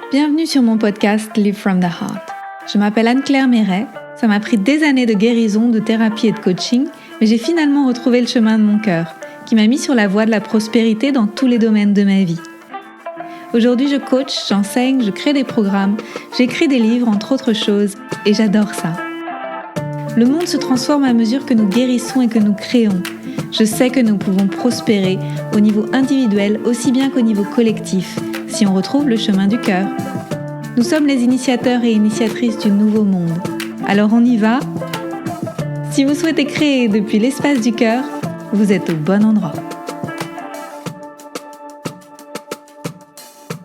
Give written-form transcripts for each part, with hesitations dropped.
Bienvenue sur mon podcast Live from the Heart. Je m'appelle Anne-Claire Méret. Ça m'a pris des années de guérison, de thérapie et de coaching, mais j'ai finalement retrouvé le chemin de mon cœur, qui m'a mis sur la voie de la prospérité dans tous les domaines de ma vie. Aujourd'hui, je coach, j'enseigne, je crée des programmes, j'écris des livres, entre autres choses, et j'adore ça. Le monde se transforme à mesure que nous guérissons et que nous créons. Je sais que nous pouvons prospérer au niveau individuel aussi bien qu'au niveau collectif, si on retrouve le chemin du cœur. Nous sommes les initiateurs et initiatrices du nouveau monde. Alors on y va ? Si vous souhaitez créer depuis l'espace du cœur, vous êtes au bon endroit.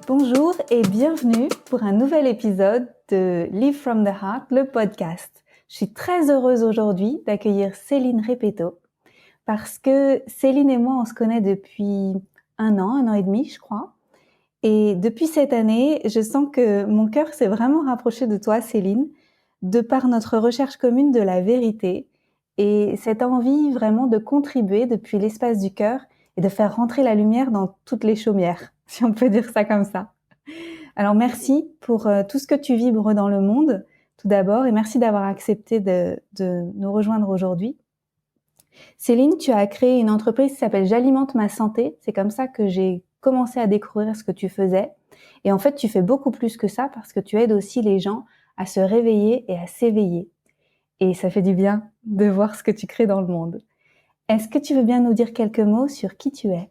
Bonjour et bienvenue pour un nouvel épisode de Live from the Heart, le podcast. Je suis très heureuse aujourd'hui d'accueillir Céline Repetto parce que Céline et moi, on se connaît depuis un an et demi, je crois. Et depuis cette année, je sens que mon cœur s'est vraiment rapproché de toi, Céline, de par notre recherche commune de la vérité et cette envie vraiment de contribuer depuis l'espace du cœur et de faire rentrer la lumière dans toutes les chaumières, si on peut dire ça comme ça. Alors merci pour tout ce que tu vibres dans le monde, tout d'abord, et merci d'avoir accepté de nous rejoindre aujourd'hui. Céline, tu as créé une entreprise qui s'appelle J'alimente ma santé. C'est comme ça que j'ai commencé à découvrir ce que tu faisais. Et en fait, tu fais beaucoup plus que ça parce que tu aides aussi les gens à se réveiller et à s'éveiller. Et ça fait du bien de voir ce que tu crées dans le monde. Est-ce que tu veux bien nous dire quelques mots sur qui tu es ?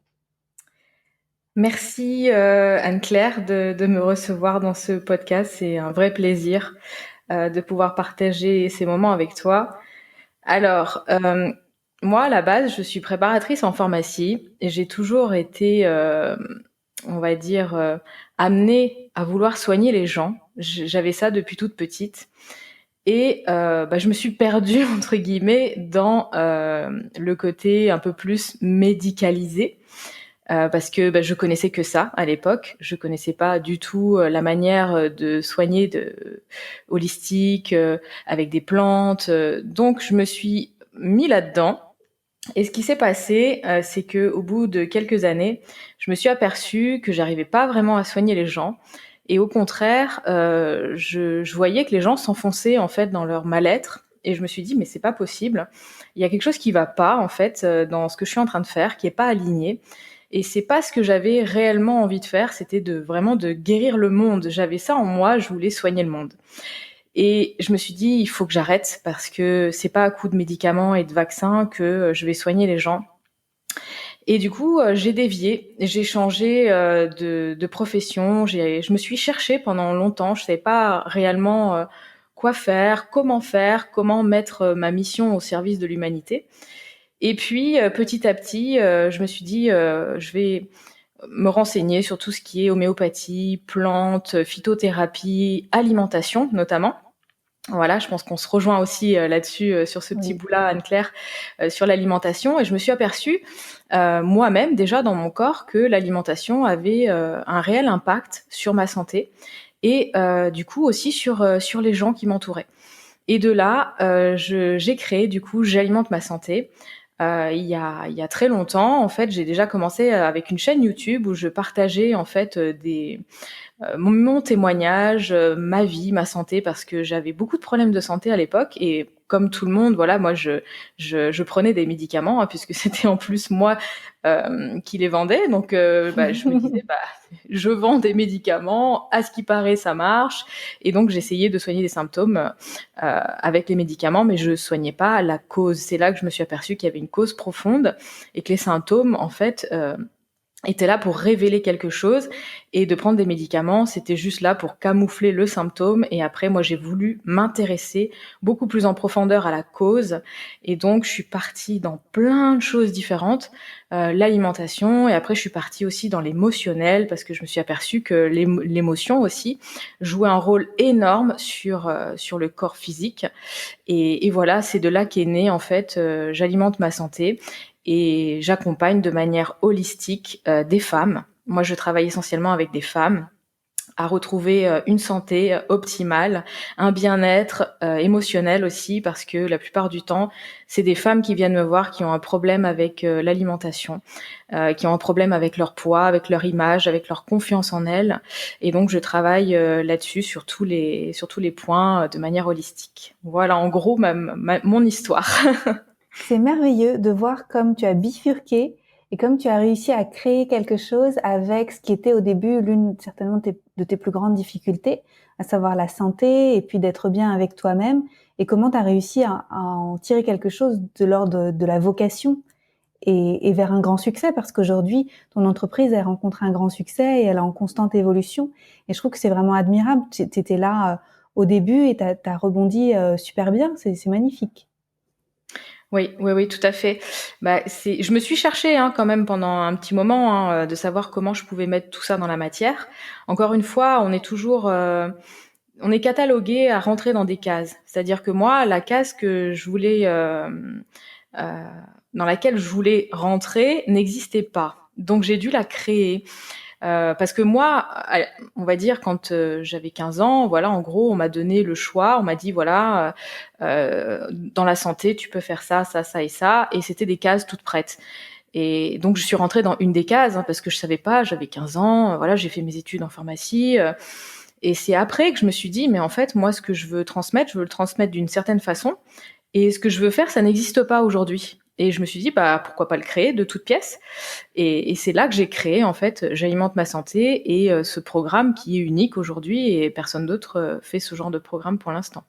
Merci Anne-Claire de me recevoir dans ce podcast. C'est un vrai plaisir de pouvoir partager ces moments avec toi. Alors, moi, à la base, je suis préparatrice en pharmacie et j'ai toujours été, on va dire, amenée à vouloir soigner les gens. J'avais ça depuis toute petite. Et je me suis perdue, entre guillemets, dans le côté un peu plus médicalisé. Parce que je connaissais que ça à l'époque. Je connaissais pas du tout la manière de soigner holistique, avec des plantes. Donc je me suis mis là-dedans. Et ce qui s'est passé, c'est que au bout de quelques années, je me suis aperçue que j'arrivais pas vraiment à soigner les gens. Et au contraire, je voyais que les gens s'enfonçaient en fait dans leur mal-être. Et je me suis dit mais c'est pas possible. Il y a quelque chose qui va pas en fait dans ce que je suis en train de faire, qui est pas aligné. Et c'est pas ce que j'avais réellement envie de faire, c'était vraiment de guérir le monde. J'avais ça en moi, je voulais soigner le monde. Et je me suis dit, il faut que j'arrête parce que c'est pas à coup de médicaments et de vaccins que je vais soigner les gens. Et du coup, j'ai dévié, j'ai changé de profession, je me suis cherchée pendant longtemps, je savais pas réellement quoi faire, comment mettre ma mission au service de l'humanité. Et puis, petit à petit, je me suis dit, je vais me renseigner sur tout ce qui est homéopathie, plantes, phytothérapie, alimentation notamment. Voilà, je pense qu'on se rejoint aussi là-dessus, sur ce petit bout-là, Anne-Claire, sur l'alimentation. Et je me suis aperçue, moi-même, déjà dans mon corps, que l'alimentation avait un réel impact sur ma santé et du coup aussi sur les gens qui m'entouraient. Et de là, j'ai créé du coup J'alimente ma santé. Il y a très longtemps, en fait, j'ai déjà commencé avec une chaîne YouTube où je partageais en fait mon témoignage, ma vie, ma santé, parce que j'avais beaucoup de problèmes de santé à l'époque et comme tout le monde, voilà, moi je prenais des médicaments puisque c'était en plus moi qui les vendais, donc je me disais je vends des médicaments, à ce qui paraît ça marche, et donc j'essayais de soigner des symptômes avec les médicaments, mais je soignais pas la cause. C'est là que je me suis aperçue qu'il y avait une cause profonde et que les symptômes en fait était là pour révéler quelque chose, et de prendre des médicaments, c'était juste là pour camoufler le symptôme. Et après, moi, j'ai voulu m'intéresser beaucoup plus en profondeur à la cause, et donc je suis partie dans plein de choses différentes, l'alimentation, et après je suis partie aussi dans l'émotionnel, parce que je me suis aperçue que l'émotion aussi jouait un rôle énorme sur le corps physique. Et voilà, c'est de là qu'est né en fait J'alimente ma santé, et j'accompagne de manière holistique des femmes. Moi, je travaille essentiellement avec des femmes à retrouver une santé optimale, un bien-être émotionnel aussi, parce que la plupart du temps, c'est des femmes qui viennent me voir qui ont un problème avec l'alimentation, qui ont un problème avec leur poids, avec leur image, avec leur confiance en elles. Et donc, je travaille là-dessus sur tous les points de manière holistique. Voilà, en gros, mon histoire. C'est merveilleux de voir comme tu as bifurqué et comme tu as réussi à créer quelque chose avec ce qui était au début l'une certainement de tes plus grandes difficultés, à savoir la santé et puis d'être bien avec toi-même, et comment tu as réussi à en tirer quelque chose de l'ordre de la vocation et vers un grand succès, parce qu'aujourd'hui, ton entreprise, elle rencontre un grand succès et elle est en constante évolution. Et je trouve que c'est vraiment admirable. Tu étais là au début et tu as rebondi super bien. C'est magnifique. Oui, oui, oui, tout à fait. Bah, je me suis cherchée quand même pendant un petit moment de savoir comment je pouvais mettre tout ça dans la matière. Encore une fois, on est catalogué à rentrer dans des cases. C'est-à-dire que moi, la case que je voulais, euh, dans laquelle je voulais rentrer, n'existait pas. Donc j'ai dû la créer. Parce que moi, on va dire quand j'avais 15 ans, voilà, en gros, on m'a donné le choix, on m'a dit voilà, dans la santé, tu peux faire ça, ça, ça et ça, et c'était des cases toutes prêtes. Et donc je suis rentrée dans une des cases parce que je savais pas, j'avais 15 ans, voilà, j'ai fait mes études en pharmacie. Et c'est après que je me suis dit mais en fait, moi, ce que je veux le transmettre d'une certaine façon. Et ce que je veux faire, ça n'existe pas aujourd'hui. Et je me suis dit, bah, pourquoi pas le créer de toutes pièces. Et c'est là que j'ai créé, en fait, J'alimente ma santé et ce programme qui est unique aujourd'hui et personne d'autre fait ce genre de programme pour l'instant.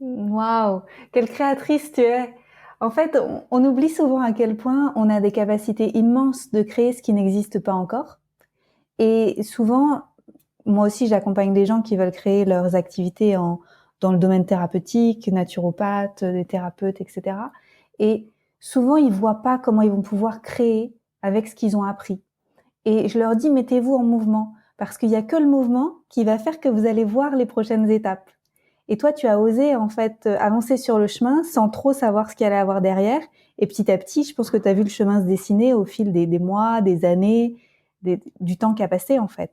Waouh, quelle créatrice tu es! En fait, on oublie souvent à quel point on a des capacités immenses de créer ce qui n'existe pas encore. Et souvent, moi aussi, j'accompagne des gens qui veulent créer leurs activités dans le domaine thérapeutique, naturopathes, des thérapeutes, etc. Et souvent, ils voient pas comment ils vont pouvoir créer avec ce qu'ils ont appris. Et je leur dis, mettez-vous en mouvement, parce qu'il y a que le mouvement qui va faire que vous allez voir les prochaines étapes. Et toi, tu as osé, en fait, avancer sur le chemin sans trop savoir ce qu'il allait avoir derrière. Et petit à petit, je pense que tu as vu le chemin se dessiner au fil des mois, des années, du temps qui a passé, en fait.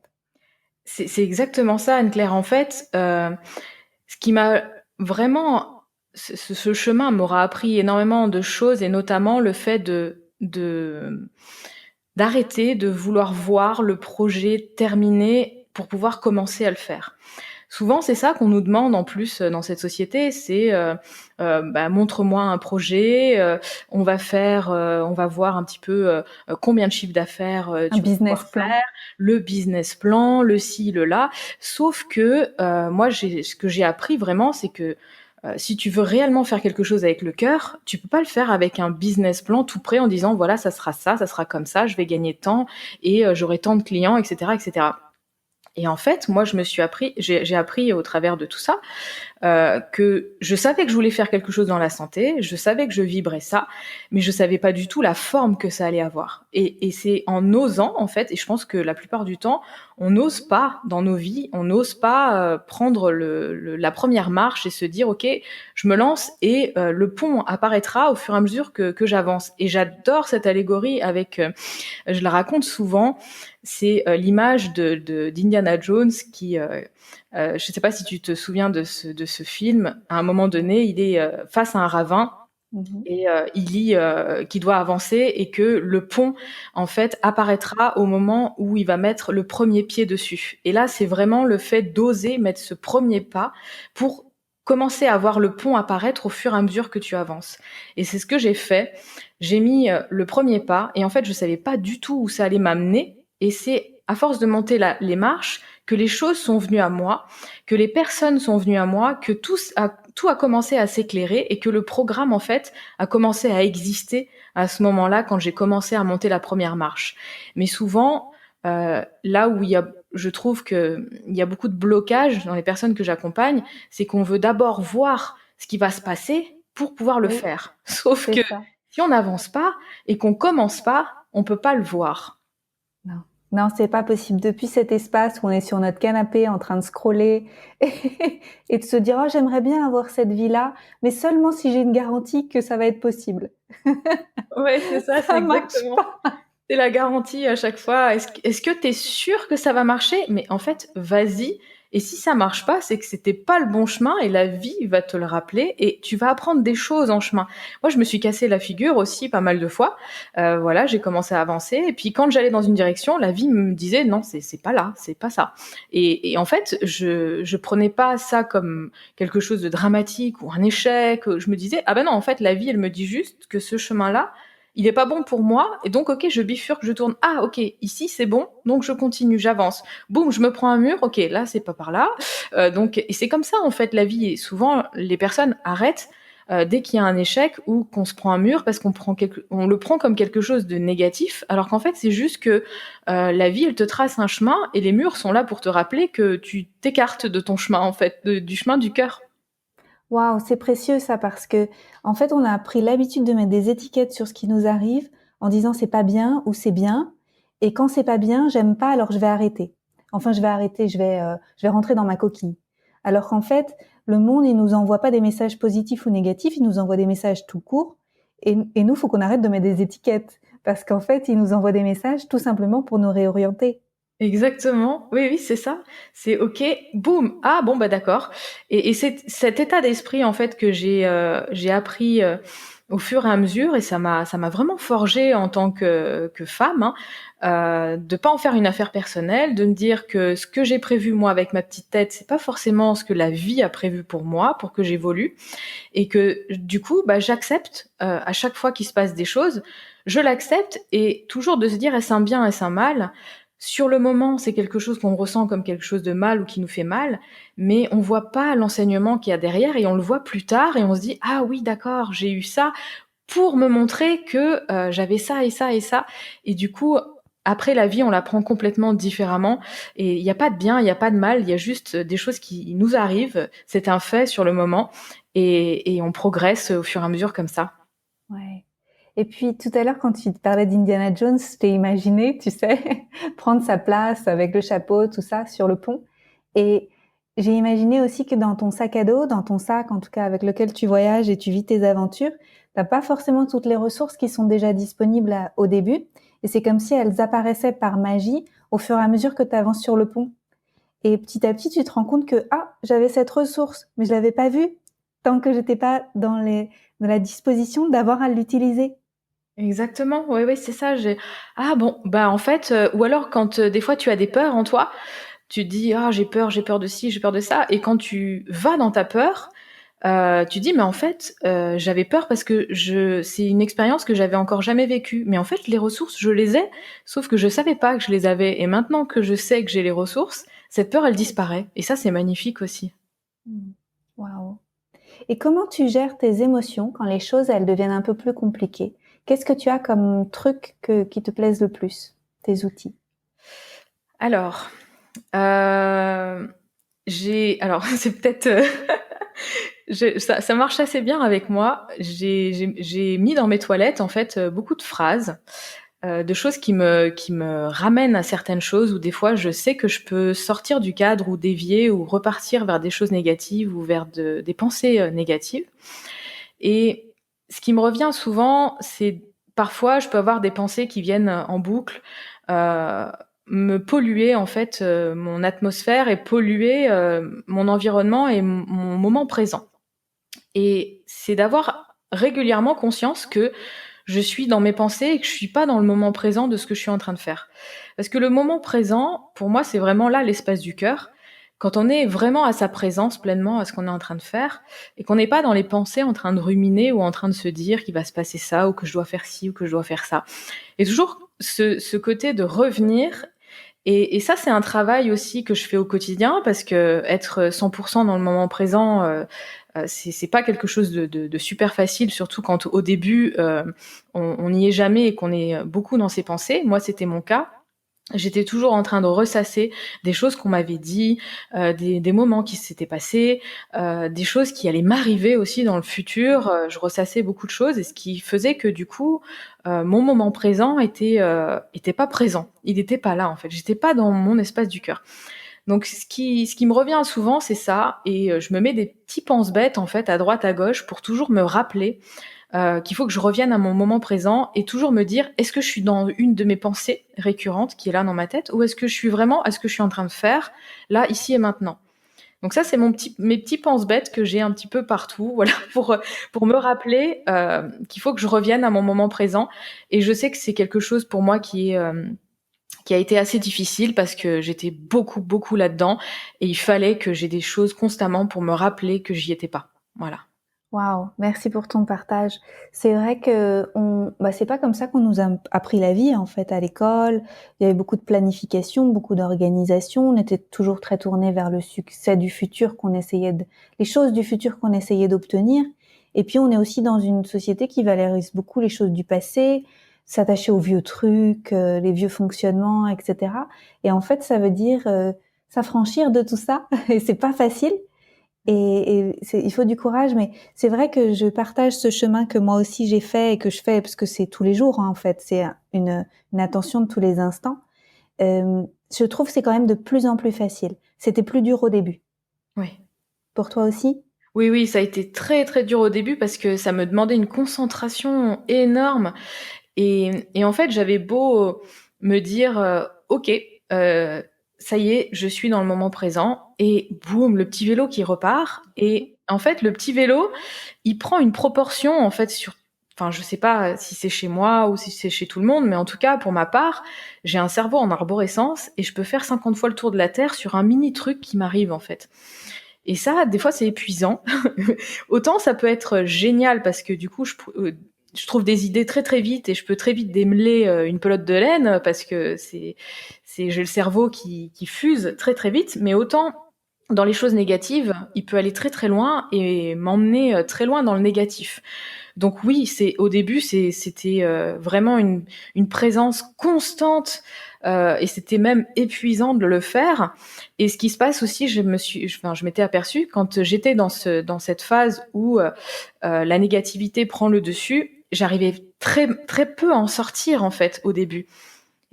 C'est exactement ça, Anne-Claire. En fait, ce qui m'a vraiment, ce chemin m'aura appris énormément de choses et notamment le fait d'arrêter de vouloir voir le projet terminé pour pouvoir commencer à le faire. Souvent, c'est ça qu'on nous demande en plus dans cette société, c'est bah, montre-moi un projet, on va voir un petit peu combien de chiffre d'affaires Un tu vas business pouvoir plan. faire, le business plan, le ci, le là. Sauf que moi, ce que j'ai appris vraiment, c'est que si tu veux réellement faire quelque chose avec le cœur, tu peux pas le faire avec un business plan tout prêt en disant voilà, ça sera comme ça, je vais gagner tant et j'aurai tant de clients, etc., etc. Et en fait, moi, j'ai appris au travers de tout ça que je savais que je voulais faire quelque chose dans la santé, je savais que je vibrais ça, mais je savais pas du tout la forme que ça allait avoir. Et c'est en osant, en fait, et je pense que la plupart du temps, on n'ose pas dans nos vies, on n'ose pas prendre la première marche et se dire, ok, je me lance et le pont apparaîtra au fur et à mesure que j'avance. Et j'adore cette allégorie je la raconte souvent, c'est l'image d'Indiana Jones qui je ne sais pas si tu te souviens de ce film. À un moment donné, il est face à un ravin Mhm. et il lit qu'il doit avancer et que le pont, en fait, apparaîtra au moment où il va mettre le premier pied dessus. Et là, c'est vraiment le fait d'oser mettre ce premier pas pour commencer à voir le pont apparaître au fur et à mesure que tu avances. Et c'est ce que j'ai fait. J'ai mis le premier pas et en fait, je savais pas du tout où ça allait m'amener. Et c'est à force de monter les marches que les choses sont venues à moi, que les personnes sont venues à moi, que tout a commencé à s'éclairer et que le programme, en fait, a commencé à exister à ce moment-là quand j'ai commencé à monter la première marche. Mais souvent, là où je trouve qu'il y a beaucoup de blocages dans les personnes que j'accompagne, c'est qu'on veut d'abord voir ce qui va se passer pour pouvoir le Oui, faire. Sauf c'est que ça. si on n'avance pas et qu'on commence pas, on peut pas le voir. Non, non, c'est pas possible. Depuis cet espace où on est sur notre canapé en train de scroller et de se dire oh j'aimerais bien avoir cette vie-là, mais seulement si j'ai une garantie que ça va être possible. Ouais, c'est ça, c'est Ça marche exactement. pas. C'est la garantie à chaque fois. Est-ce que tu es sûr que ça va marcher? Mais en fait, vas-y. Et si ça marche pas, c'est que c'était pas le bon chemin et la vie va te le rappeler et tu vas apprendre des choses en chemin. Moi, je me suis cassé la figure aussi pas mal de fois. Voilà, j'ai commencé à avancer et puis quand j'allais dans une direction, la vie me disait non, c'est pas là, c'est pas ça. Et en fait, je prenais pas ça comme quelque chose de dramatique ou un échec. Je me disais ah ben non, en fait, la vie, elle me dit juste que ce chemin-là, il est pas bon pour moi et donc ok, je bifurque, je tourne. Ah ok, ici c'est bon, donc je continue, j'avance. Boum, je me prends un mur. Ok, là c'est pas par là. Donc et c'est comme ça en fait la vie. Et souvent les personnes arrêtent dès qu'il y a un échec ou qu'on se prend un mur parce on le prend comme quelque chose de négatif, alors qu'en fait c'est juste que la vie elle te trace un chemin et les murs sont là pour te rappeler que tu t'écartes de ton chemin en fait, du chemin du cœur. Waouh, c'est précieux ça parce que en fait, on a pris l'habitude de mettre des étiquettes sur ce qui nous arrive en disant c'est pas bien ou c'est bien. Et quand c'est pas bien, j'aime pas, alors je vais arrêter. Enfin, je vais arrêter, je vais rentrer dans ma coquille. Alors qu'en fait, le monde, il nous envoie pas des messages positifs ou négatifs, il nous envoie des messages tout court. Et nous, faut qu'on arrête de mettre des étiquettes parce qu'en fait, il nous envoie des messages tout simplement pour nous réorienter. Exactement, oui, oui, c'est ça. C'est OK, boum, ah bon, bah d'accord. Et c'est cet état d'esprit en fait que j'ai appris au fur et à mesure et ça m'a vraiment forgée en tant que femme, hein, de pas en faire une affaire personnelle, de me dire que ce que j'ai prévu moi avec ma petite tête, c'est pas forcément ce que la vie a prévu pour moi, pour que j'évolue, et que du coup, bah, j'accepte à chaque fois qu'il se passe des choses, je l'accepte et toujours de se dire est-ce un bien, est-ce un mal. Sur le moment, c'est quelque chose qu'on ressent comme quelque chose de mal ou qui nous fait mal, mais on voit pas l'enseignement qu'il y a derrière et on le voit plus tard et on se dit ah oui d'accord j'ai eu ça pour me montrer que j'avais ça et ça et ça et du coup après la vie on la prend complètement différemment et il n'y a pas de bien, il n'y a pas de mal, il y a juste des choses qui nous arrivent, c'est un fait sur le moment et on progresse au fur et à mesure comme ça. Ouais. Et puis tout à l'heure, quand tu parlais d'Indiana Jones, je t'ai imaginé, tu sais, prendre sa place avec le chapeau, tout ça, sur le pont. Et j'ai imaginé aussi que dans ton sac à dos, dans ton sac, en tout cas avec lequel tu voyages et tu vis tes aventures, t'as pas forcément toutes les ressources qui sont déjà disponibles au début. Et c'est comme si elles apparaissaient par magie au fur et à mesure que tu avances sur le pont. Et petit à petit, tu te rends compte que, ah, j'avais cette ressource, mais je l'avais pas vue tant que j'étais pas dans la disposition d'avoir à l'utiliser. Exactement, oui, oui, c'est ça. Ah bon, bah en fait, ou alors quand des fois tu as des peurs en toi, tu te dis ah j'ai peur de ci, j'ai peur de ça, et quand tu vas dans ta peur, tu dis mais en fait j'avais peur parce que c'est une expérience que j'avais encore jamais vécue. Mais en fait les ressources je les ai, sauf que je savais pas que je les avais. Et maintenant que je sais que j'ai les ressources, cette peur elle disparaît. Et ça c'est magnifique aussi. Mmh. Waouh. Et comment tu gères tes émotions quand les choses, elles deviennent un peu plus compliquées? Qu'est-ce que tu as comme truc qui te plaisent le plus? Tes outils? Alors, euh, alors c'est peut-être ça marche assez bien avec moi. J'ai mis dans mes toilettes en fait beaucoup de phrases, de choses qui me ramènent à certaines choses où des fois je sais que je peux sortir du cadre ou dévier ou repartir vers des choses négatives ou vers des pensées négatives. Et ce qui me revient souvent, c'est parfois je peux avoir des pensées qui viennent en boucle, euh, me polluer en fait mon atmosphère et polluer mon environnement et mon moment présent. Et c'est d'avoir régulièrement conscience que je suis dans mes pensées et que je suis pas dans le moment présent de ce que je suis en train de faire. Parce que le moment présent, pour moi, c'est vraiment là l'espace du cœur. Quand on est vraiment à sa présence pleinement, à ce qu'on est en train de faire, et qu'on n'est pas dans les pensées en train de ruminer ou en train de se dire qu'il va se passer ça, ou que je dois faire ci, ou que je dois faire ça. Et toujours ce côté de revenir. Et ça, c'est un travail aussi que je fais au quotidien, parce que être 100% dans le moment présent, c'est pas quelque chose de super facile, surtout quand au début on n'y est jamais et qu'on est beaucoup dans ses pensées. Moi, c'était mon cas. J'étais toujours en train de ressasser des choses qu'on m'avait dit, des moments qui s'étaient passés, des choses qui allaient m'arriver aussi dans le futur. Je ressassais beaucoup de choses et ce qui faisait que du coup, mon moment présent était pas présent. Il n'était pas là en fait. J'étais pas dans mon espace du cœur. Donc ce qui me revient souvent, c'est ça, et je me mets des petits pense-bêtes en fait à droite à gauche pour toujours me rappeler qu'il faut que je revienne à mon moment présent et toujours me dire: «Est-ce que je suis dans une de mes pensées récurrentes qui est là dans ma tête ou est-ce que je suis vraiment à ce que je suis en train de faire, là, ici et maintenant?» Donc ça, c'est mes petits pense-bêtes que j'ai un petit peu partout, voilà, pour me rappeler, qu'il faut que je revienne à mon moment présent et je sais que c'est quelque chose pour moi qui a été assez difficile parce que j'étais beaucoup, beaucoup là-dedans et il fallait que j'ai des choses constamment pour me rappeler que j'y étais pas. Voilà. Waouh, merci pour ton partage. C'est vrai que c'est pas comme ça qu'on nous a appris la vie en fait à l'école. Il y avait beaucoup de planification, beaucoup d'organisation. On était toujours très tourné vers le succès du futur les choses du futur qu'on essayait d'obtenir. Et puis on est aussi dans une société qui valorise beaucoup les choses du passé, s'attacher aux vieux trucs, les vieux fonctionnements, etc. Et en fait, ça veut dire s'affranchir de tout ça. Et c'est pas facile. Il faut du courage, mais c'est vrai que je partage ce chemin que moi aussi j'ai fait et que je fais parce que c'est tous les jours en fait, c'est une attention de tous les instants. Je trouve que c'est quand même de plus en plus facile. C'était plus dur au début. Oui. Pour toi aussi? Oui, oui, ça a été très, très dur au début parce que ça me demandait une concentration énorme et en fait, j'avais beau me dire, «OK, heu, ça y est, je suis dans le moment présent» et boum, le petit vélo qui repart et en fait, le petit vélo, il prend une proportion, en fait, enfin, je sais pas si c'est chez moi ou si c'est chez tout le monde, mais en tout cas, pour ma part, j'ai un cerveau en arborescence et je peux faire 50 fois le tour de la terre sur un mini truc qui m'arrive, en fait. Et ça, des fois, c'est épuisant. Autant ça peut être génial parce que du coup, je trouve des idées très très vite et je peux très vite démêler une pelote de laine parce que j'ai le cerveau qui fuse très très vite. Mais autant dans les choses négatives, il peut aller très très loin et m'emmener très loin dans le négatif. Donc oui, au début, c'était vraiment une présence constante et c'était même épuisant de le faire. Et ce qui se passe aussi, je m'étais aperçue quand j'étais dans cette phase où la négativité prend le dessus, j'arrivais très très peu à en sortir en fait au début.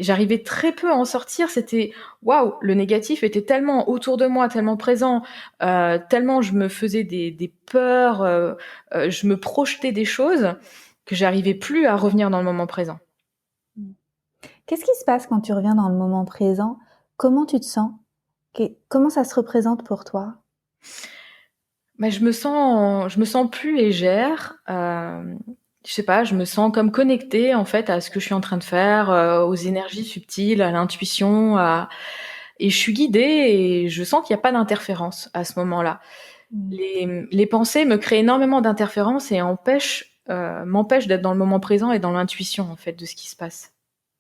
J'arrivais très peu à en sortir. C'était waouh, le négatif était tellement autour de moi, tellement présent, tellement je me faisais des peurs, je me projetais des choses que j'arrivais plus à revenir dans le moment présent. Qu'est-ce qui se passe quand tu reviens dans le moment présent? Comment tu te sens? Comment ça se représente pour toi? Mais je me sens plus légère. Je sais pas, je me sens comme connectée en fait à ce que je suis en train de faire, aux énergies subtiles, à l'intuition, et je suis guidée et je sens qu'il y a pas d'interférence à ce moment-là. Mmh. Les pensées me créent énormément d'interférences et m'empêchent d'être dans le moment présent et dans l'intuition en fait de ce qui se passe.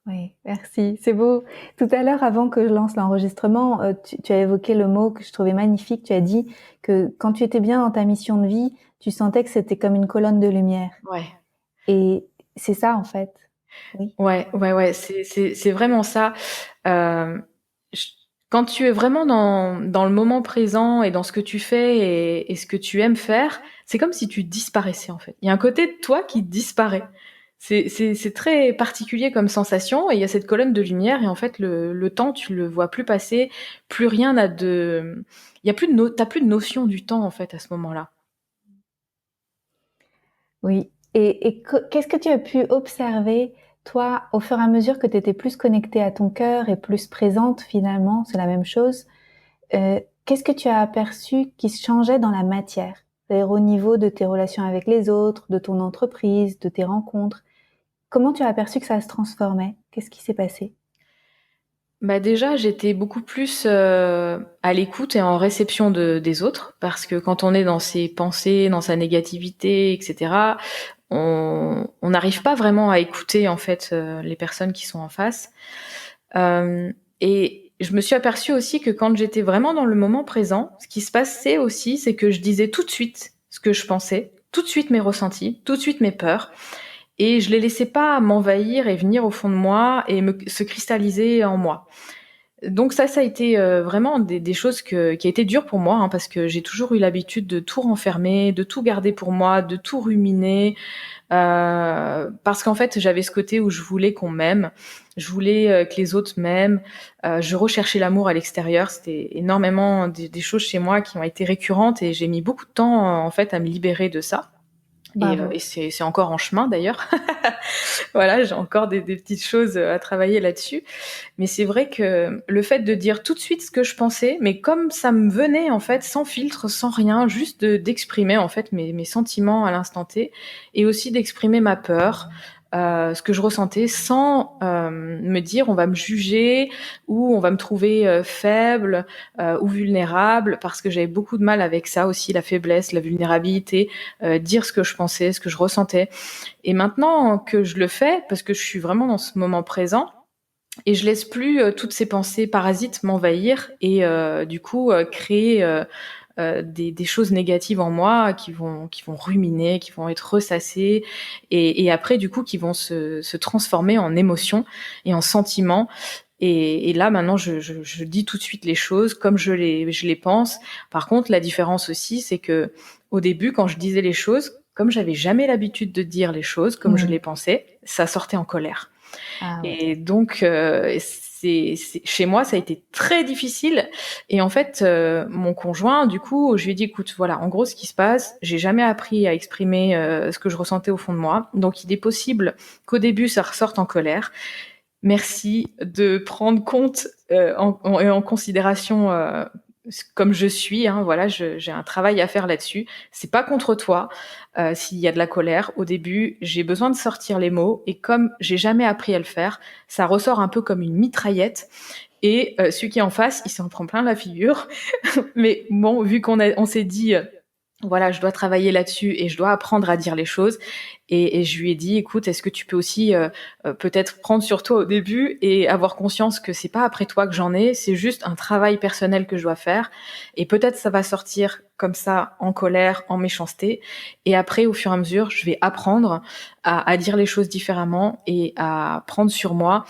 Oui, merci, c'est beau. Tout à l'heure, avant que je lance l'enregistrement, tu as évoqué le mot que je trouvais magnifique. Tu as dit que quand tu étais bien dans ta mission de vie, tu sentais que c'était comme une colonne de lumière Ouais. et c'est ça, en fait. Oui. Ouais, ouais, ouais, c'est vraiment ça. Hem, j Quand tu es vraiment dans le moment présent et dans ce que tu fais et ce que tu aimes faire, c'est comme si tu disparaissais, en fait. Il y a un côté de toi qui disparaît. C'est très particulier comme sensation et il y a cette colonne de lumière et en fait le temps, tu le vois plus passer, plus rien n'a de il y a plus de no tu plus de notion du temps, en fait, à ce moment-là. Oui et qu'est-ce que tu as pu observer, toi, au fur et à mesure que tu étais plus connectée à ton cœur et plus présente finalement, c'est la même chose. Qu'est-ce que tu as aperçu qui changeait dans la matière? C'est-à-dire au niveau de tes relations avec les autres, de ton entreprise, de tes rencontres? Comment tu as aperçu que ça se transformait? Qu'est-ce qui s'est passé? Bah, déjà, j'étais beaucoup plus, à l'écoute et en réception des autres parce que quand on est dans ses pensées, dans sa négativité et cetera, on n'arrive pas vraiment à écouter, en fait, les personnes qui sont en face. Hem Et je me suis aperçue aussi que quand j'étais vraiment dans le moment présent, ce qui se passait aussi, c'est que je disais tout de suite ce que je pensais, tout de suite mes ressentis, tout de suite mes peurs et je les laissais pas m'envahir et venir au fond de moi et se cristalliser en moi. Donc ça a été, vraiment des choses qui a été dur pour moi, hein, parce que j'ai toujours eu l'habitude de tout renfermer, de tout garder pour moi, de tout ruminer, parce qu'en fait, j'avais ce côté où je voulais qu'on m'aime, je voulais, que les autres m'aiment, je recherchais l'amour à l'extérieur. C'était énormément des choses chez moi qui ont été récurrentes et j'ai mis beaucoup de temps, en fait, à me libérer de ça. Bravo. Et c'est encore en chemin d'ailleurs. Voilà, j'ai encore des petites choses à travailler là-dessus. Mais c'est vrai que le fait de dire tout de suite ce que je pensais, mais comme ça me venait en fait, sans filtre, sans rien, juste d'exprimer en fait mes sentiments à l'instant T, et aussi d'exprimer ma peur, ce que je ressentais, sans me dire on va me juger ou on va me trouver faible ou vulnérable, parce que j'avais beaucoup de mal avec ça aussi, la faiblesse, la vulnérabilité, dire ce que je pensais, ce que je ressentais. Et maintenant que je le fais, parce que je suis vraiment dans ce moment présent, et je laisse plus toutes ces pensées parasites m'envahir et du coup créer des choses négatives en moi qui vont ruminer, qui vont être ressassées et après du coup qui vont se transformer en émotions et en sentiments. Et là maintenant je dis tout de suite les choses comme je les pense. Par contre la différence aussi c'est que au début quand je disais les choses, comme j'avais jamais l'habitude de dire les choses comme je les pensais, ça sortait en colère. Ah ouais. Et donc, chez moi, ça a été très difficile. Et en fait, mon conjoint, du coup, je lui ai dit, écoute, voilà, en gros, ce qui se passe, j'ai jamais appris à exprimer ce que je ressentais au fond de moi. Donc, il est possible qu'au début, ça ressorte en colère. Merci de prendre compte en considération comme je suis. Hein, voilà, j'ai un travail à faire là-dessus. C'est pas contre toi. S'il y a de la colère, au début, j'ai besoin de sortir les mots et comme j'ai jamais appris à le faire, ça ressort un peu comme une mitraillette. Et celui qui est en face, il s'en prend plein la figure. Mais bon, vu on s'est dit voilà, je dois travailler là-dessus et je dois apprendre à dire les choses. Et je lui ai dit, écoute, est-ce que tu peux aussi peut-être prendre sur toi au début et avoir conscience que c'est pas après toi que j'en ai, c'est juste un travail personnel que je dois faire. Et peut-être ça va sortir comme ça, en colère, en méchanceté. Et après, au fur et à mesure, je vais apprendre à dire les choses différemment et à prendre sur moi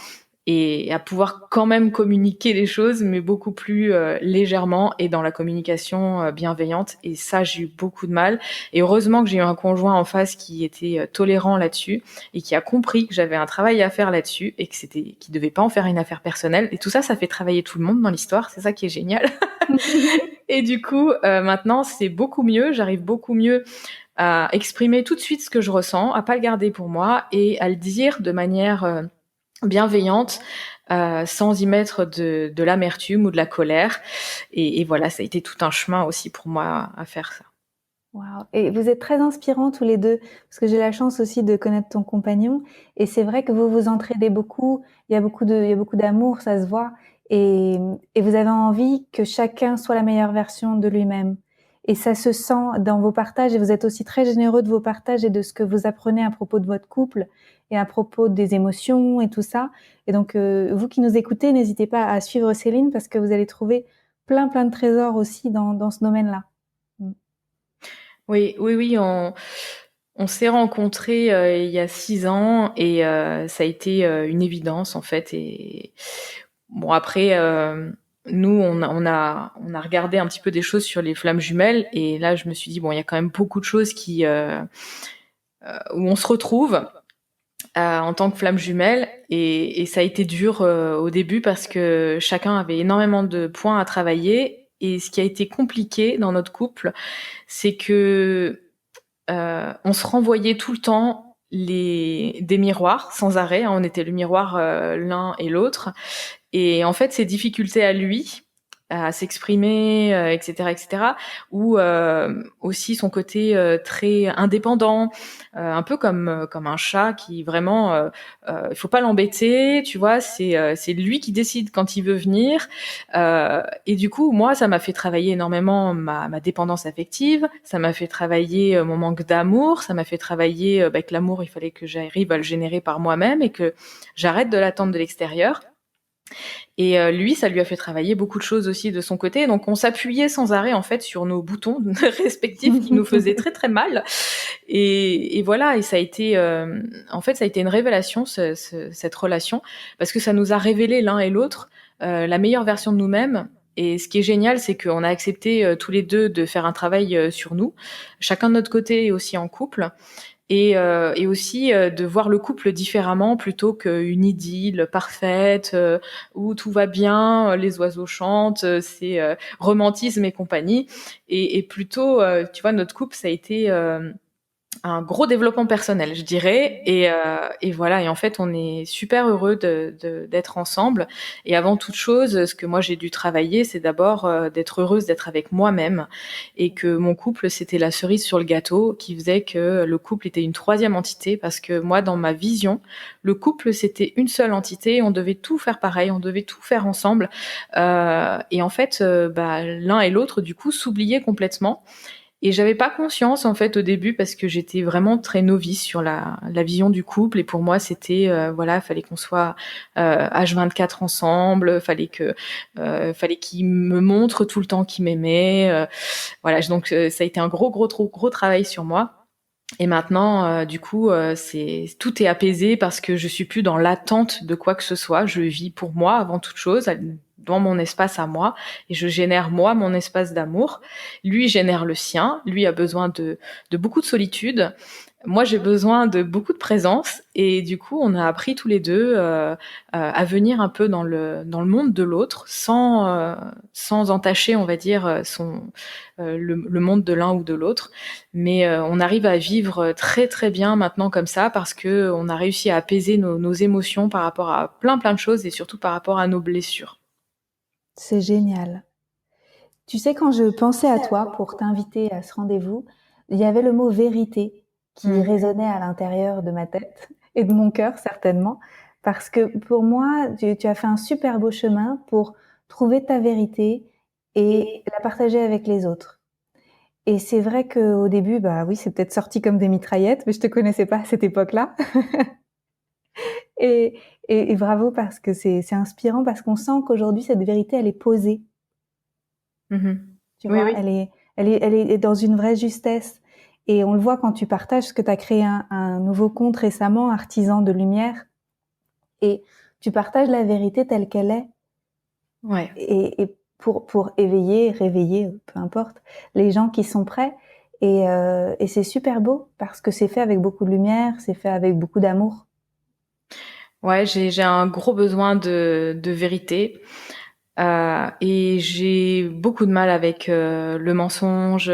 et à pouvoir quand même communiquer les choses, mais beaucoup plus légèrement et dans la communication bienveillante. Et ça, j'ai eu beaucoup de mal. Et heureusement que j'ai eu un conjoint en face qui était tolérant là-dessus et qui a compris que j'avais un travail à faire là-dessus et que qu'il devait pas en faire une affaire personnelle. Et tout ça, ça fait travailler tout le monde dans l'histoire. C'est ça qui est génial. Et du coup, maintenant, c'est beaucoup mieux. J'arrive beaucoup mieux à exprimer tout de suite ce que je ressens, à pas le garder pour moi et à le dire de manière bienveillante, sans y mettre de l'amertume ou de la colère. Et voilà, ça a été tout un chemin aussi pour moi à faire ça. Wow. Et vous êtes très inspirants tous les deux, parce que j'ai la chance aussi de connaître ton compagnon, et c'est vrai que vous vous entraidez beaucoup. Il y a beaucoup d'amour, ça se voit, et vous avez envie que chacun soit la meilleure version de lui-même. Et ça se sent dans vos partages, et vous êtes aussi très généreux de vos partages et de ce que vous apprenez à propos de votre couple et à propos des émotions et tout ça. Et donc, vous qui nous écoutez, n'hésitez pas à suivre Céline parce que vous allez trouver plein de trésors aussi dans ce domaine-là. Mm. Oui, oui, oui, on s'est rencontrés il y a 6 ans et ça a été une évidence en fait. Et bon après, nous on a regardé un petit peu des choses sur les flammes jumelles et là je me suis dit bon il y a quand même beaucoup de choses où on se retrouve en tant que flamme jumelle et ça a été dur au début parce que chacun avait énormément de points à travailler et ce qui a été compliqué dans notre couple, c'est que on se renvoyait tout le temps des miroirs sans arrêt, hein, on était le miroir l'un et l'autre et en fait, ses difficultés à lui, à s'exprimer, etc., etc., ou aussi son côté très indépendant, un peu comme un chat qui vraiment, il faut pas l'embêter, tu vois. C'est lui qui décide quand il veut venir. Et du coup, moi, ça m'a fait travailler énormément ma dépendance affective. Ça m'a fait travailler mon manque d'amour. Ça m'a fait travailler que l'amour, il fallait que j'arrive à le générer par moi-même et que j'arrête de l'attendre de l'extérieur. Et lui, ça lui a fait travailler beaucoup de choses aussi de son côté. Donc on s'appuyait sans arrêt en fait sur nos boutons respectifs qui nous faisaient très très mal. Et voilà, et ça a été en fait ça a été une révélation cette relation parce que ça nous a révélé l'un et l'autre la meilleure version de nous-mêmes. Et ce qui est génial, c'est qu'on a accepté tous les deux de faire un travail sur nous, chacun de notre côté et aussi en couple et aussi de voir le couple différemment plutôt qu'une idylle parfaite où tout va bien, les oiseaux chantent, c'est romantisme et compagnie. Et plutôt, tu vois, notre couple, ça a été un gros développement personnel, je dirais. Et voilà. Et en fait, on est super heureux d'être ensemble. Et avant toute chose, ce que moi j'ai dû travailler, c'est d'abord d'être heureuse d'être avec moi-même, et que mon couple, c'était la cerise sur le gâteau qui faisait que le couple était une troisième entité. Parce que moi, dans ma vision, le couple, c'était une seule entité. On devait tout faire pareil, on devait tout faire ensemble. Et en fait, l'un et l'autre, du coup, s'oubliaient complètement. Et j'avais pas conscience en fait au début, parce que j'étais vraiment très novice sur la vision du couple. Et pour moi, c'était voilà, fallait qu'on soit H24 ensemble, fallait qu'il me montre tout le temps qu'il m'aimait. Voilà, donc ça a été un gros travail sur moi. Et maintenant, du coup, c'est tout est apaisé, parce que je suis plus dans l'attente de quoi que ce soit. Je vis pour moi avant toute chose, dans mon espace à moi, et je génère moi mon espace d'amour. Lui génère le sien. Lui a besoin de beaucoup de solitude. Moi, j'ai besoin de beaucoup de présence. Et du coup, on a appris tous les deux à venir un peu dans le monde de l'autre, sans entacher, on va dire, le monde de l'un ou de l'autre. Mais on arrive à vivre très très bien maintenant comme ça, parce que on a réussi à apaiser nos émotions par rapport à plein de choses, et surtout par rapport à nos blessures. C'est génial. Tu sais, quand je pensais à toi pour t'inviter à ce rendez-vous, il y avait le mot vérité qui Mm. résonnait à l'intérieur de ma tête et de mon cœur certainement, parce que pour moi, tu as fait un super beau chemin pour trouver ta vérité et la partager avec les autres. Et c'est vrai qu'au début, bah oui, c'est peut-être sorti comme des mitraillettes, mais je te connaissais pas à cette époque-là. Et, et bravo, parce que c'est inspirant, parce qu'on sent qu'aujourd'hui, cette vérité, elle est posée. Mhm. Tu Oui, vois, oui. elle est dans une vraie justesse. Et on le voit quand tu partages, ce que tu as créé un nouveau compte récemment, Artisan de Lumière, et tu partages la vérité telle qu'elle est, Ouais. et pour éveiller, réveiller, peu importe, les gens qui sont prêts. Et c'est super beau, parce que c'est fait avec beaucoup de lumière, c'est fait avec beaucoup d'amour. Ouais, j'ai un gros besoin de vérité. Et j'ai beaucoup de mal avec le mensonge,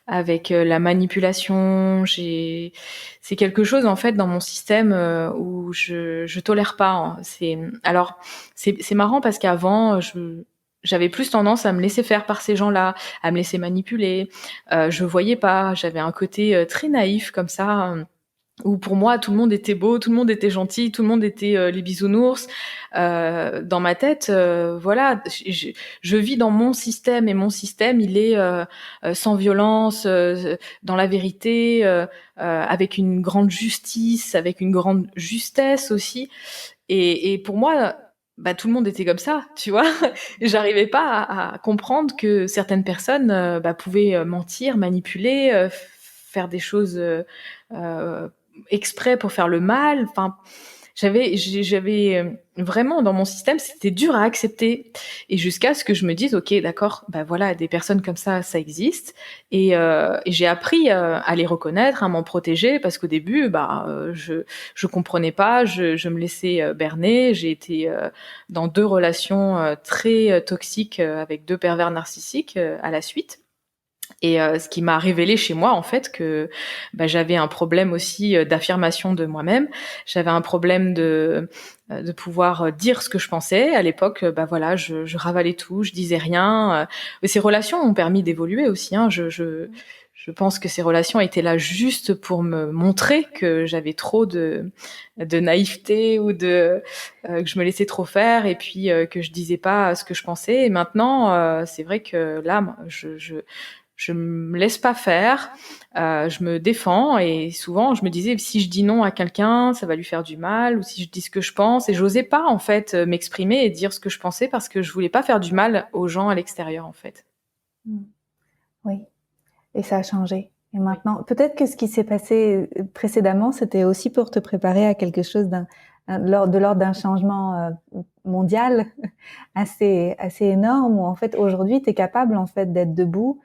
avec la manipulation. C'est quelque chose en fait dans mon système où je tolère pas, hein. C'est marrant, parce qu'avant j'avais plus tendance à me laisser faire par ces gens-là, à me laisser manipuler. Je voyais pas, j'avais un côté très naïf comme ça, où pour moi tout le monde était beau, tout le monde était gentil, tout le monde était les bisounours. Dans ma tête, voilà, je vis dans mon système, et mon système, il est sans violence, dans la vérité, avec une grande justice, avec une grande justesse aussi. Et pour moi, tout le monde était comme ça, tu vois. J'arrivais pas à comprendre que certaines personnes pouvaient mentir, manipuler, faire des choses euh, exprès pour faire le mal. Enfin, j'avais vraiment dans mon système, c'était dur à accepter, et jusqu'à ce que je me dise, ok, d'accord, voilà, des personnes comme ça existe. Et j'ai appris à les reconnaître, à m'en protéger, parce qu'au début, je comprenais pas, je me laissais berner. J'ai été dans 2 relations très toxiques avec 2 pervers narcissiques à la suite. Et ce qui m'a révélé chez moi, en fait, que j'avais un problème aussi d'affirmation de moi-même. J'avais un problème de pouvoir dire ce que je pensais. À l'époque, voilà, je ravalais tout, je disais rien. Mais ces relations m'ont permis d'évoluer aussi, hein. Je pense que ces relations étaient là juste pour me montrer que j'avais trop de naïveté, ou que je me laissais trop faire, et puis que je disais pas ce que je pensais. Et maintenant, c'est vrai que là, moi, je me laisse pas faire, je me défends. Et souvent je me disais, si je dis non à quelqu'un, ça va lui faire du mal, ou si je dis ce que je pense. Et j'osais pas en fait m'exprimer et dire ce que je pensais, parce que je voulais pas faire du mal aux gens à l'extérieur en fait. Mm. Oui, et ça a changé. Et Oui. maintenant, peut-être que ce qui s'est passé précédemment, c'était aussi pour te préparer à quelque chose de l'ordre d'un changement mondial assez énorme, où en fait aujourd'hui tu es capable en fait d'être debout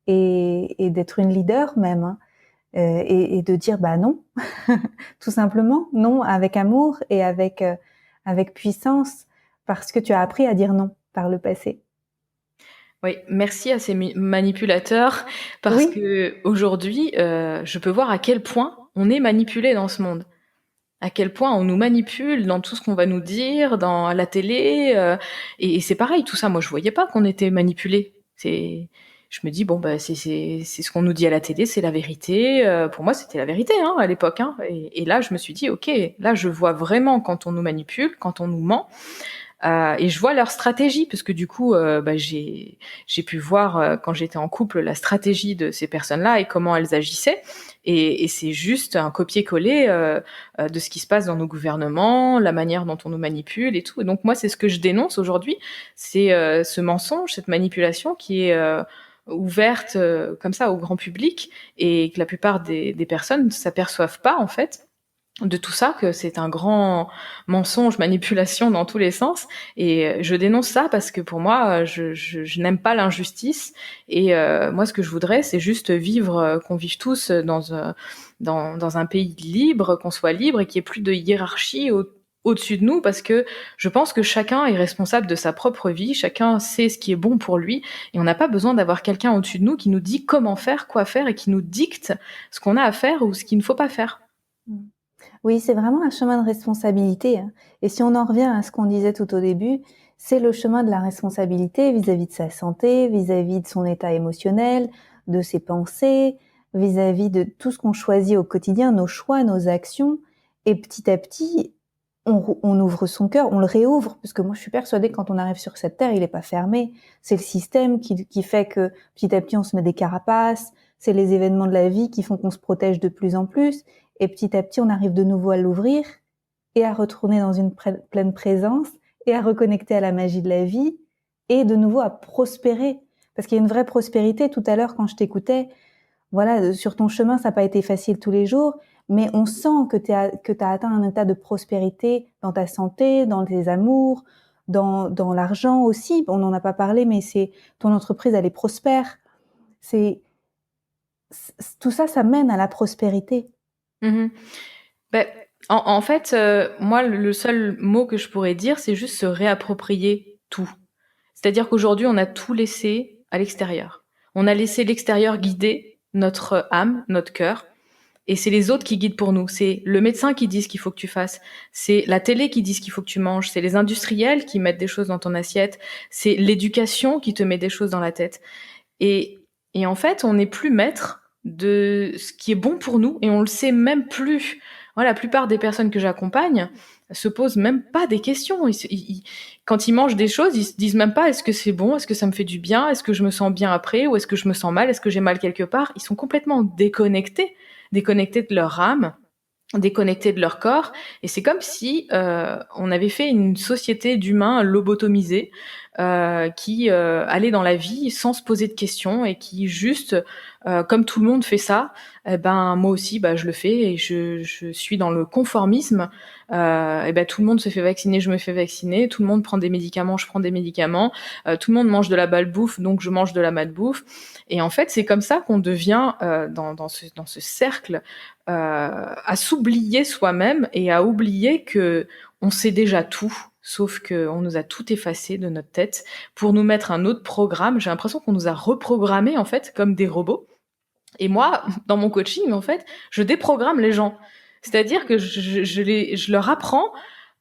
et d'être une leader même, hein, et de dire bah non, tout simplement non, avec amour et avec puissance, parce que tu as appris à dire non par le passé. Oui, merci à ces manipulateurs parce Oui, que aujourd'hui, je peux voir à quel point on est manipulé dans ce monde. À quel point on nous manipule dans tout ce qu'on va nous dire, dans à la télé, et c'est pareil, tout ça, moi je voyais pas qu'on était manipulé. C'est Je me dis: «Bon, bah, c'est ce qu'on nous dit à la télé, c'est la vérité», pour moi, c'était la vérité, hein, à l'époque, hein, et là, je me suis dit: «OK, là, je vois vraiment quand on nous manipule, quand on nous ment». Et je vois leur stratégie parce que du coup, bah, j'ai pu voir, quand j'étais en couple, la stratégie de ces personnes-là et comment elles agissaient, et c'est juste un copier-coller, de ce qui se passe dans nos gouvernements, la manière dont on nous manipule et tout, et donc moi, c'est ce que je dénonce aujourd'hui, c'est, ce mensonge, cette manipulation qui est, ouverte, comme ça au grand public, et que la plupart des personnes ne s'aperçoivent pas, en fait, de tout ça, que c'est un grand mensonge, manipulation dans tous les sens, et je dénonce ça parce que pour moi, je n'aime pas l'injustice, et moi ce que je voudrais, c'est juste vivre, qu'on vive tous dans un pays libre, qu'on soit libre et qu'il y ait plus de hiérarchie au-dessus de nous, parce que je pense que chacun est responsable de sa propre vie, chacun sait ce qui est bon pour lui, et on n'a pas besoin d'avoir quelqu'un au-dessus de nous qui nous dit comment faire, quoi faire, et qui nous dicte ce qu'on a à faire ou ce qu'il ne faut pas faire. mmh. Oui, c'est vraiment un chemin de responsabilité, hein. Et si on en revient à ce qu'on disait tout au début, c'est le chemin de la responsabilité vis-à-vis de sa santé, vis-à-vis de son état émotionnel, de ses pensées, vis-à-vis de tout ce qu'on choisit au quotidien, nos choix, nos actions. Et petit à petit, on ouvre son cœur, on le réouvre, parce que moi je suis persuadée que quand on arrive sur cette terre, il n'est pas fermé. C'est le système qui fait que petit à petit on se met des carapaces, c'est les événements de la vie qui font qu'on se protège de plus en plus. Et petit à petit, on arrive de nouveau à l'ouvrir et à retourner dans une pleine présence et à reconnecter à la magie de la vie et de nouveau à prospérer. Parce qu'il y a une vraie prospérité. Tout à l'heure, quand je t'écoutais, voilà, sur ton chemin, ça n'a pas été facile tous les jours, mais on sent que tu as atteint un état de prospérité dans ta santé, dans tes amours, dans l'argent aussi. On n'en a pas parlé, mais c'est ton entreprise, elle est prospère. C'est, tout ça, ça mène à la prospérité. Mmh. Beh, en fait, moi, le seul mot que je pourrais dire, c'est juste se réapproprier tout. C'est-à-dire qu'aujourd'hui, on a tout laissé à l'extérieur. On a laissé l'extérieur guider notre âme, notre cœur, et c'est les autres qui guident pour nous. C'est le médecin qui dit ce qu'il faut que tu fasses, c'est la télé qui dit ce qu'il faut que tu manges, c'est les industriels qui mettent des choses dans ton assiette, c'est l'éducation qui te met des choses dans la tête. Et, et en fait, on n'est plus maître de ce qui est bon pour nous, et on le sait même plus. Voilà, la plupart des personnes que j'accompagne se posent même pas des questions. Quand ils mangent des choses, ils se disent même pas est-ce que c'est bon, est-ce que ça me fait du bien, est-ce que je me sens bien après, ou est-ce que je me sens mal, est-ce que j'ai mal quelque part. Ils sont complètement déconnectés de leur âme, déconnectés de leur corps, et c'est comme si on avait fait une société d'humains lobotomisés, qui allaient dans la vie sans se poser de questions, et qui juste, comme tout le monde fait ça, eh ben moi aussi, bah je le fais, et je suis dans le conformisme. Et ben tout le monde se fait vacciner, je me fais vacciner, tout le monde prend des médicaments, je prends des médicaments, tout le monde mange de la malbouffe, donc je mange de la malbouffe, et en fait c'est comme ça qu'on devient, dans ce cercle, à s'oublier soi-même et à oublier que on sait déjà tout, sauf qu'on nous a tout effacé de notre tête pour nous mettre un autre programme. J'ai l'impression qu'on nous a reprogrammés, en fait, comme des robots. Et moi, dans mon coaching, en fait, je déprogramme les gens. C'est-à-dire que je leur apprends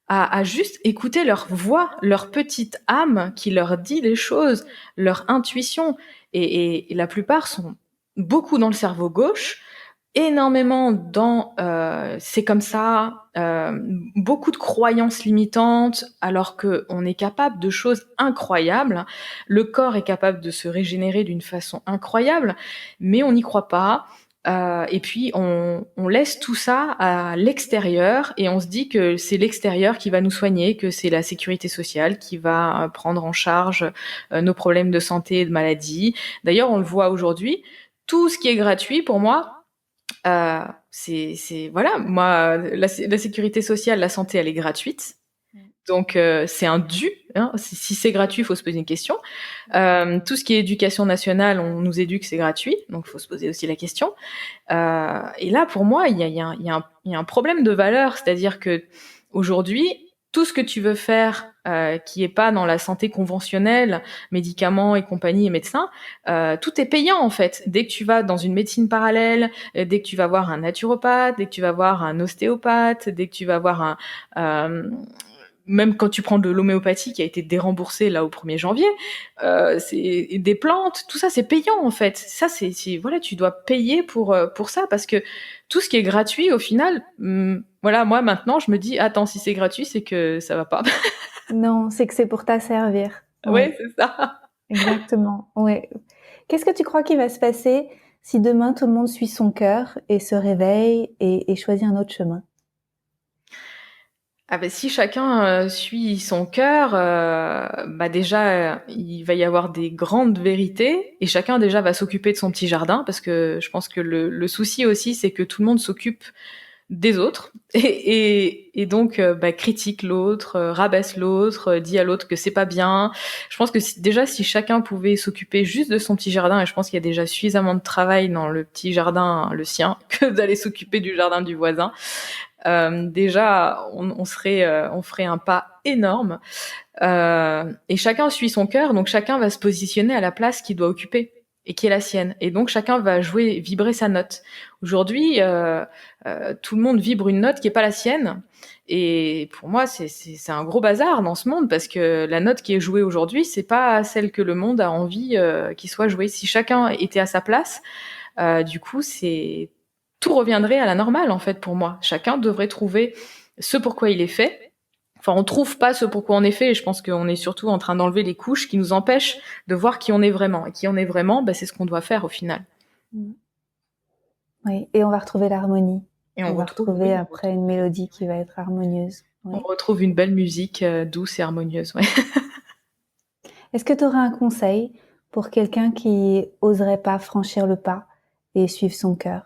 à juste écouter leur voix, leur petite âme qui leur dit les choses, leur intuition. Et la plupart sont beaucoup dans le cerveau gauche, énormément dans c'est comme ça, beaucoup de croyances limitantes, alors qu'on est capable de choses incroyables. Le corps est capable de se régénérer d'une façon incroyable, mais on n'y croit pas. Et puis on laisse tout ça à l'extérieur, et on se dit que c'est l'extérieur qui va nous soigner, que c'est la sécurité sociale qui va prendre en charge nos problèmes de santé et de maladie. D'ailleurs, on le voit aujourd'hui, tout ce qui est gratuit, pour moi, voilà, moi, la sécurité sociale, la santé, elle est gratuite. Donc, c'est un dû, hein. Si c'est gratuit, il faut se poser une question. Tout ce qui est éducation nationale, on nous éduque, c'est gratuit. Donc, il faut se poser aussi la question. Et là, pour moi, il y a un problème de valeur. C'est-à-dire que aujourd'hui, tout ce que tu veux faire qui est pas dans la santé conventionnelle, médicaments et compagnie et médecins, tout est payant en fait. Dès que tu vas dans une médecine parallèle, dès que tu vas voir un naturopathe, dès que tu vas voir un ostéopathe, dès que tu vas voir même quand tu prends de l'homéopathie qui a été déremboursée là au 1er janvier, c'est des plantes, tout ça c'est payant en fait. Ça c'est voilà, tu dois payer pour ça parce que tout ce qui est gratuit au final, voilà, moi maintenant je me dis attends, si c'est gratuit, c'est que ça va pas. Non, c'est que c'est pour t'asservir. Ouais, Oui, c'est ça. exactement. Ouais. Qu'est-ce que tu crois qu'il va se passer si demain tout le monde suit son cœur et se réveille et choisit un autre chemin? Ah ben si chacun suit son cœur, bah déjà il va y avoir des grandes vérités et chacun déjà va s'occuper de son petit jardin parce que je pense que le souci aussi c'est que tout le monde s'occupe des autres et donc bah, critique l'autre, rabaisse l'autre, dit à l'autre que c'est pas bien. Je pense que déjà si chacun pouvait s'occuper juste de son petit jardin, et je pense qu'il y a déjà suffisamment de travail dans le petit jardin, le sien, que d'aller s'occuper du jardin du voisin. Déjà on ferait un pas énorme. Et chacun suit son cœur, donc chacun va se positionner à la place qu'il doit occuper et qui est la sienne. Et donc chacun va jouer, vibrer sa note. Aujourd'hui, tout le monde vibre une note qui est pas la sienne. Et pour moi, c'est un gros bazar dans ce monde parce que la note qui est jouée aujourd'hui, c'est pas celle que le monde a envie qu'il soit jouée. Si chacun était à sa place, du coup, tout reviendrait à la normale en fait pour moi. Chacun devrait trouver ce pourquoi il est fait. Enfin, on trouve pas ce pourquoi on est fait, et je pense qu'on est surtout en train d'enlever les couches qui nous empêchent de voir qui on est vraiment. Et qui on est vraiment, bah, c'est ce qu'on doit faire au final. Oui, et on va retrouver l'harmonie. Et On va retrouver après une mélodie qui va être harmonieuse. On retrouve une belle musique douce et harmonieuse. Ouais. Est-ce que tu aurais un conseil pour quelqu'un qui oserait pas franchir le pas et suivre son cœur?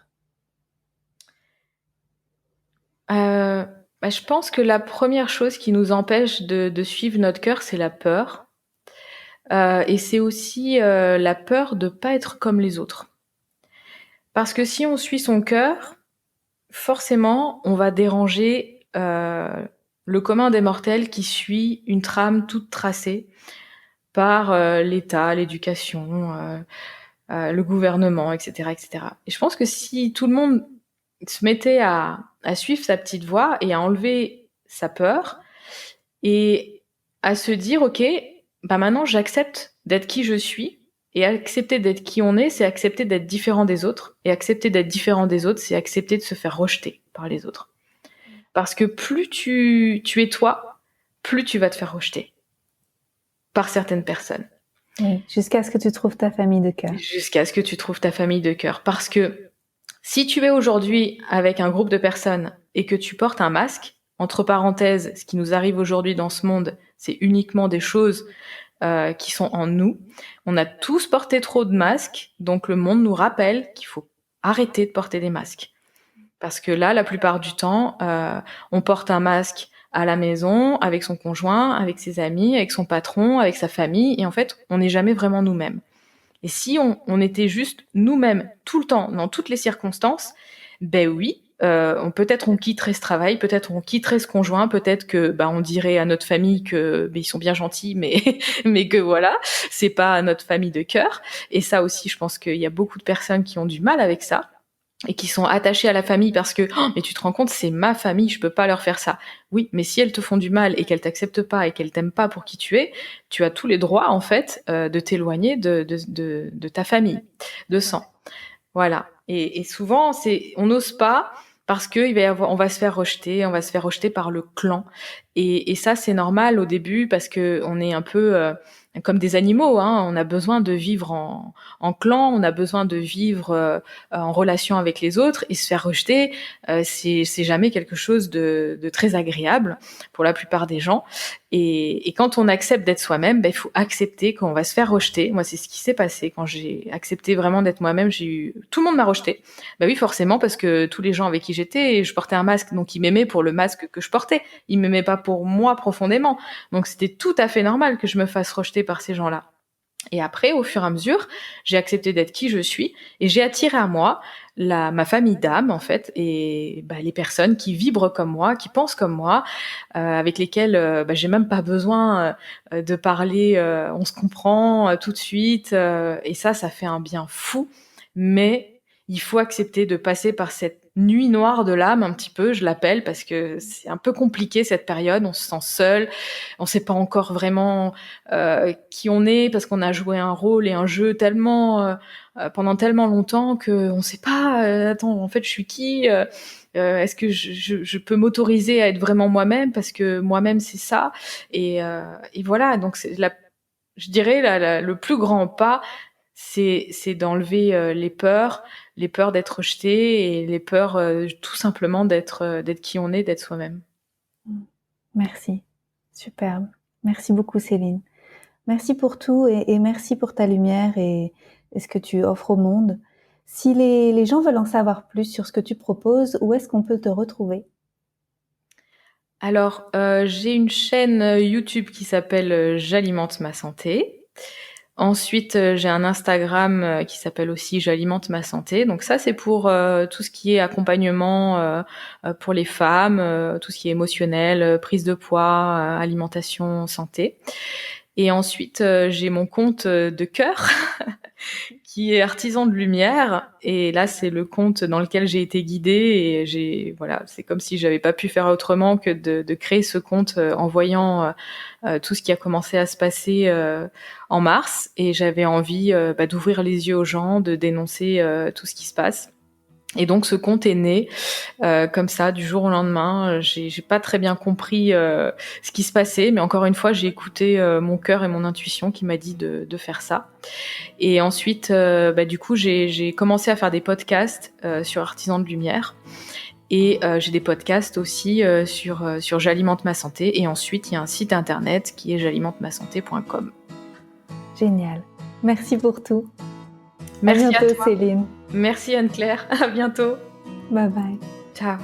Bah, je pense que la première chose qui nous empêche de suivre notre cœur, c'est la peur. Et c'est aussi la peur de pas être comme les autres. Parce que si on suit son cœur, forcément, on va déranger le commun des mortels qui suit une trame toute tracée par l'État, l'éducation, le gouvernement, etc., etc. Et je pense que si tout le monde se mettait à suivre sa petite voie et à enlever sa peur et à se dire, ok, bah maintenant j'accepte d'être qui je suis. Et accepter d'être qui on est, c'est accepter d'être différent des autres. Et accepter d'être différent des autres, c'est accepter de se faire rejeter par les autres. Parce que plus tu es toi, plus tu vas te faire rejeter par certaines personnes. Oui, jusqu'à ce que tu trouves ta famille de cœur. Jusqu'à ce que tu trouves ta famille de cœur. Parce que si tu es aujourd'hui avec un groupe de personnes et que tu portes un masque, entre parenthèses, ce qui nous arrive aujourd'hui dans ce monde, c'est uniquement des choses qui sont en nous. On a tous porté trop de masques, donc le monde nous rappelle qu'il faut arrêter de porter des masques. Parce que là, la plupart du temps, on porte un masque à la maison, avec son conjoint, avec ses amis, avec son patron, avec sa famille, et en fait, on n'est jamais vraiment nous-mêmes. Et si on était juste nous-mêmes tout le temps, dans toutes les circonstances, ben oui, peut-être on quitterait ce travail, peut-être on quitterait ce conjoint, peut-être que on dirait à notre famille que ils sont bien gentils, mais mais que voilà, c'est pas notre famille de cœur. Et ça aussi, je pense qu'il y a beaucoup de personnes qui ont du mal avec ça et qui sont attachées à la famille parce que mais tu te rends compte, c'est ma famille, je peux pas leur faire ça. Oui, mais si elles te font du mal et qu'elles t'acceptent pas et qu'elles t'aiment pas pour qui tu es, tu as tous les droits en fait de t'éloigner de ta famille, de sang. Voilà. Et souvent, on n'ose pas parce on va se faire rejeter par le clan. Et ça, c'est normal au début parce que on est un peu comme des animaux, hein. On a besoin de vivre en clan, on a besoin de vivre en relation avec les autres, et se faire rejeter, c'est jamais quelque chose de très agréable pour la plupart des gens. Et quand on accepte d'être soi-même, il faut accepter qu'on va se faire rejeter. Moi, c'est ce qui s'est passé quand j'ai accepté vraiment d'être moi-même. Tout le monde m'a rejeté. Oui, forcément, parce que tous les gens avec qui j'étais, je portais un masque, donc ils m'aimaient pour le masque que je portais. Ils m'aimaient pas pour moi profondément. Donc c'était tout à fait normal que je me fasse rejeter par ces gens-là. Et après, au fur et à mesure, j'ai accepté d'être qui je suis et j'ai attiré à moi ma famille d'âme, en fait, et les personnes qui vibrent comme moi, qui pensent comme moi, avec lesquelles j'ai même pas besoin de parler, on se comprend tout de suite, et ça fait un bien fou. Mais il faut accepter de passer par cette nuit noire de l'âme, un petit peu, je l'appelle, parce que c'est un peu compliqué cette période, on se sent seul, on sait pas encore vraiment qui on est, parce qu'on a joué un rôle et un jeu tellement pendant tellement longtemps que on sait pas. Attends, en fait, je suis qui Est-ce que je peux m'autoriser à être vraiment moi-même, parce que moi-même c'est ça. Et voilà. Donc je dirais le plus grand pas, c'est d'enlever les peurs d'être rejeté et les peurs tout simplement d'être qui on est, d'être soi-même. Merci, superbe. Merci beaucoup Céline. Merci pour tout et merci pour ta lumière et ce que tu offres au monde. Si les gens veulent en savoir plus sur ce que tu proposes, où est-ce qu'on peut te retrouver? Alors, j'ai une chaîne YouTube qui s'appelle J'alimente ma santé. Ensuite, j'ai un Instagram qui s'appelle aussi J'alimente ma santé. Donc ça, c'est pour tout ce qui est accompagnement pour les femmes, tout ce qui est émotionnel, prise de poids, alimentation, santé. Et ensuite, j'ai mon compte de cœur qui est Artisan de lumière. Et là, c'est le compte dans lequel j'ai été guidée, et voilà, c'est comme si j'avais pas pu faire autrement que de créer ce compte en voyant tout ce qui a commencé à se passer en mars. Et j'avais envie d'ouvrir les yeux aux gens, de dénoncer tout ce qui se passe. Et donc ce compte est né comme ça du jour au lendemain. J'ai pas très bien compris ce qui se passait, mais encore une fois j'ai écouté mon cœur et mon intuition qui m'a dit de faire ça. Et ensuite du coup j'ai commencé à faire des podcasts sur Artisan de lumière, et j'ai des podcasts aussi sur J'alimente ma santé, et ensuite il y a un site internet qui est j'alimentemassanté.com. Génial. Merci pour tout. Merci à bientôt toi. Céline. Merci Anne-Claire, à bientôt. Bye bye. Ciao.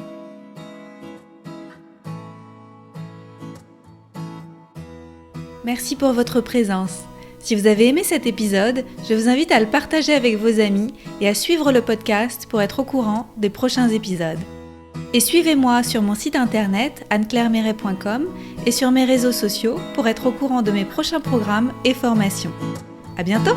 Merci pour votre présence. Si vous avez aimé cet épisode, je vous invite à le partager avec vos amis et à suivre le podcast pour être au courant des prochains épisodes. Et suivez-moi sur mon site internet anneclairemeret.com et sur mes réseaux sociaux pour être au courant de mes prochains programmes et formations. À bientôt!